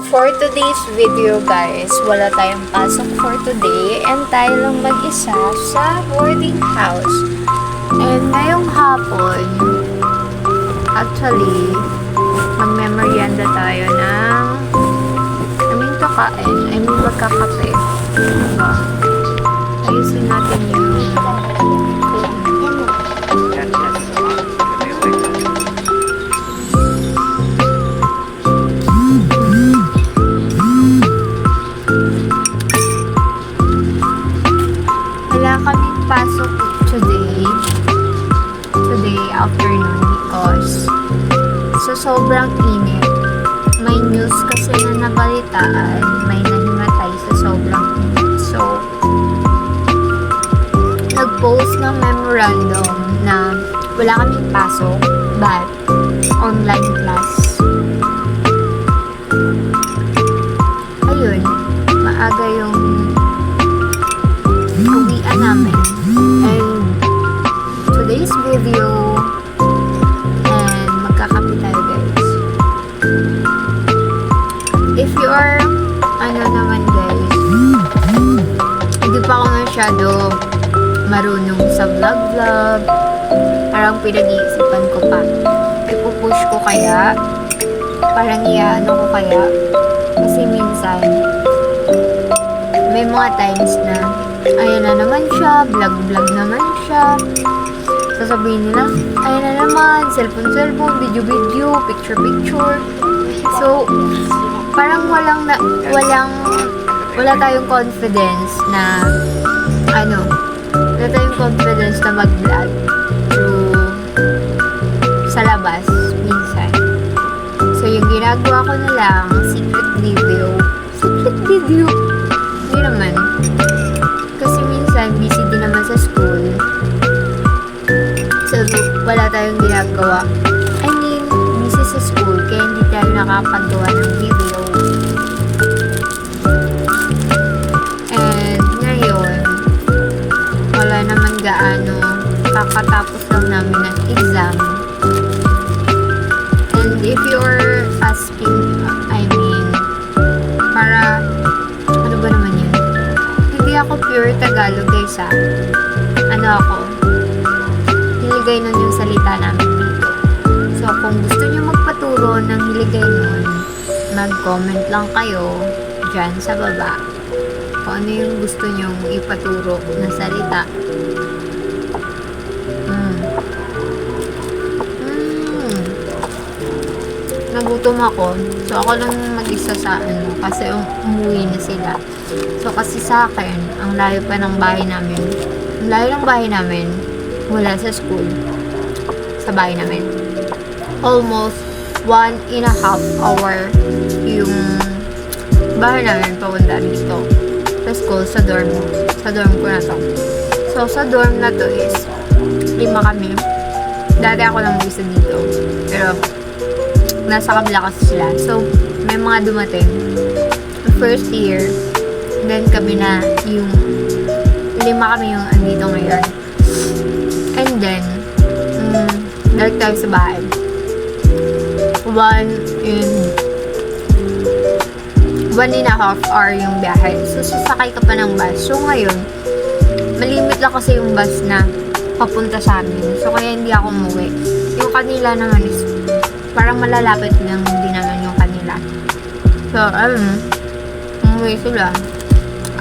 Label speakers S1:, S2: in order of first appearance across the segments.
S1: for today's video guys, wala tayong pasok for today and tayo lang mag-isa sa boarding house. And ngayong hapon, actually, mag-memorianda tayo ng magkakape. Diba? Ayusin natin yung kaming pasok today afternoon because sobrang init. May news kasi na nabalitaan, may nahimatay sa sobrang init. So, nag-post ng memorandum na wala kaming pasok but online class. Ayun, maaga yung uwian namin. And today's video, and magkakape tayo guys. If you are, guys, hindi pa ako masyado marunong sa vlog. Parang pinag-iisipan ko pa. Ipupush ko kaya? Parang iyaano ko kaya? Kasi minsan, may mga times na ayan na naman siya, vlog naman siya. Sasabihin nila, ayan na naman, cellphone, video, picture. So, parang wala tayong confidence na mag-vlog sa labas minsan. So, yung ginagawa ko na lang, secret video, hindi naman. Kasi minsan, busy din naman sa school. So, wala tayong ginagawa. Busy sa school, kaya hindi tayo nakapagawa ng video. And, ngayon, wala naman gaano. Kakatapos lang namin ng exam. And, if you're asking, ano ba naman yun? Hindi ako pure Tagalog guys hiligay nun yung salita namin dito. So, kung gusto nyo magpaturo ng hiligay nun, mag-comment lang kayo dyan sa baba kung ano yung gusto nyong ipaturo na salita. Nagutom ako. So, ako lang mag-isa sa kasi umuwi na sila. So, kasi sa akin, ang layo pa ng bahay namin. Ang layo ng bahay namin mula sa school sa bahay namin. Almost 1.5 hour yung bahay namin papunta dito sa school, sa dorm ko na to. So, sa dorm na to is 5 kami. Dati ako lang isa dito. Pero, nasa kabila kasi sila. So, may mga dumating. First year, then kami na yung 5 kami yung andito ngayon. And then, balik tayo sa bahay. 1.5 hour yung biyahe. So, sasakay ka pa ng bus. So, ngayon, malimit lang kasi yung bus na papunta sa amin. So, kaya hindi ako umuwi. Yung kanila naman is parang malalapit lang din naman yung kanila. So, umuwi sila.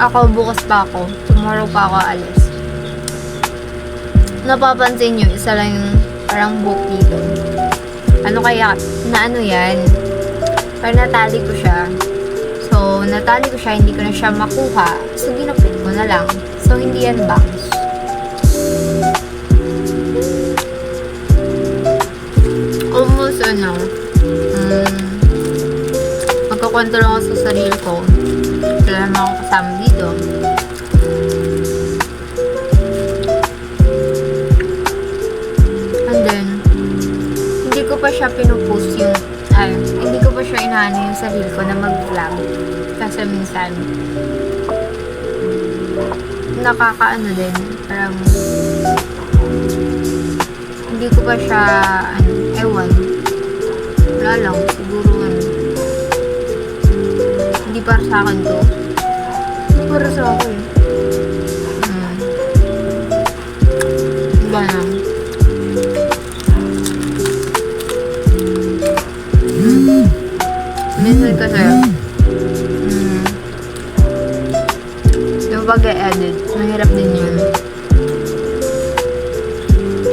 S1: Ako, bukas pa ako. Tomorrow pa ako alis. Napapansin nyo, isa lang yung parang book dito. Yan? Parang natali ko siya. So, natali ko siya, hindi ko na siya makuha. So, ginapit ko na lang. So, hindi yan bangs. Almost, magkakwento lang ako sa sarili ko. Wala naman akong kasama dito. And then, hindi ko pa siya pinupost hindi ko pa siya inaano yung sarili ko na mag-vlog. Kasi minsan, nakakaano din. Parang, hindi ko pa siya, ewan. Wala lang, siguro para sa akin to. Hindi para sa akin. Ganun. Minsan kasi, yung pag-e-edit, mahirap din yun.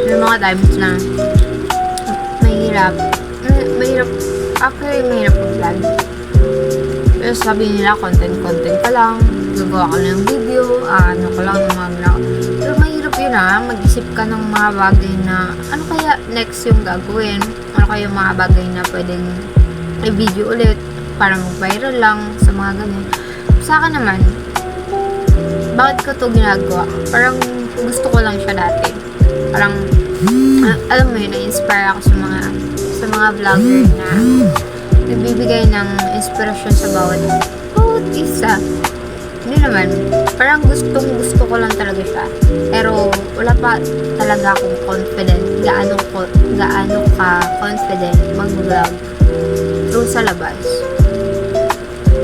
S1: May mga times na mahirap. Actually, mahirap mag-vlog. Pero sabi nila, content pa lang. Gagawa ka ng video, ano ko lang, mga pero mahirap yun mag-isip ka ng mga bagay na, ano kaya next yung gagawin? Ano kaya yung mga bagay na pwedeng i-video ulit para mag-viral lang sa mga ganyan. Sa akin naman, bakit ko to ginagawa? Parang gusto ko lang siya dati. Parang, alam mo yun, na-inspire ako sa mga vlogger na nagbibigay ng inspirasyon sa bawat isa. Hindi naman, parang gusto ko lang talaga siya. Pero wala pa talaga akong confident, gaano ka confident mag-vlog through sa labas.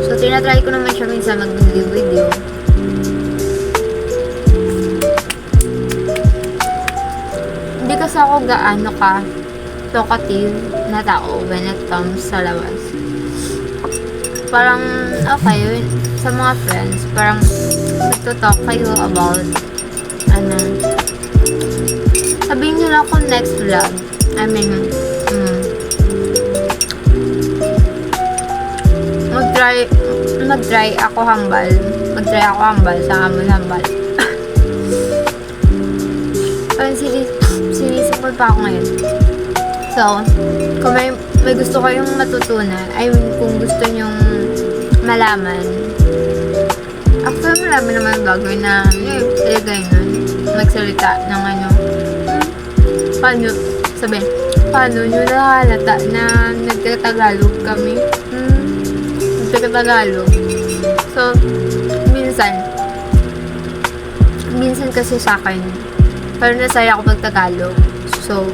S1: So, tinatry ko naman siya minsan mag-video. Hindi kasi ako gaano ka talkative na tao when it comes sa labas. Parang, okay, sa mga friends, parang nagtutalk kayo about, sabihin nyo lang kung next vlog. I mean, mag-try ako hambal sa amon hambal. Parang sinisipod pa ako ngayon. So, kung may gusto kayong matutunan, I mean, kung gusto nyong malaman, actually marami naman vlogger na ilagay nun, magsalita ng paano nyo nahalata na nagtatagalog kami? Nagtatagalog. So, minsan kasi sa akin, parang nasaya ako pag-Tagalog. So,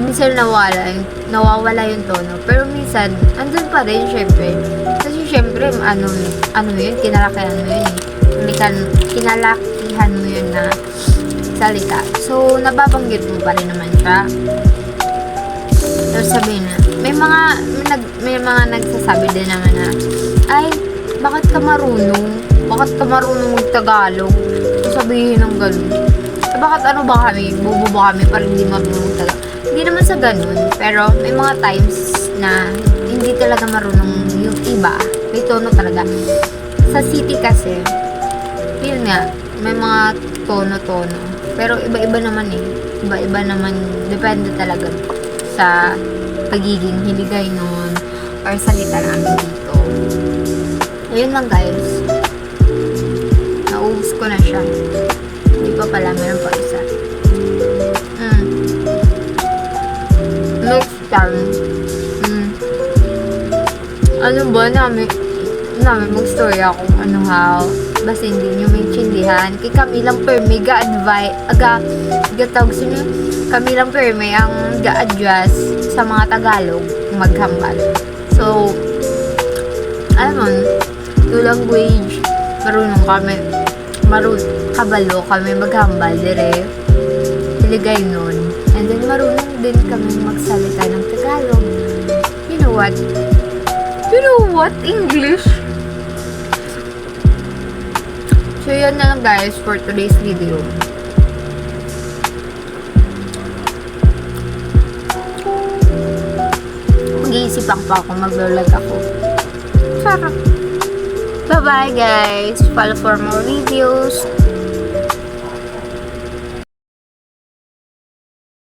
S1: minsan nawawala yung tono. Pero minsan, andun pa rin, syempre. Kasi syempre, yun, kinalakihan mo yun kinalakihan mo yun na salita. So, nababanggit mo pa rin naman siya. Tapos sabihin na, may mga nagsasabi din naman na, ay, bakit ka marunong mag-Tagalog? So, sabihin ng ganun. Bakit bobo ba kami para hindi marunong Tagalog? Hindi naman sa ganun, pero may mga times na hindi talaga marunong yung iba. May tono talaga. Sa city kasi, yun nga, may mga tono-tono. Pero iba-iba naman Iba-iba naman, depende talaga sa pagiging hiligay nun or salita namin dito. Ayun lang guys. Naubos ko na siya. Hindi pa pala, meron pa isa. Next time, namin mag-story ako basta hindi nyo maintindihan. Kay Kamilang Perme gatawag sino Kamilang Perme ang ga-adjust sa mga Tagalog maghambal. So, to language, kabalo kami maghambal dire hiligay nun. And then marunong din kami magsalita ng Tagalog. You know what? English? So yan na lang guys for today's video. Mag-iisipan pa ako, mag-vlog ako. Sarap. Bye bye guys. Follow for more videos.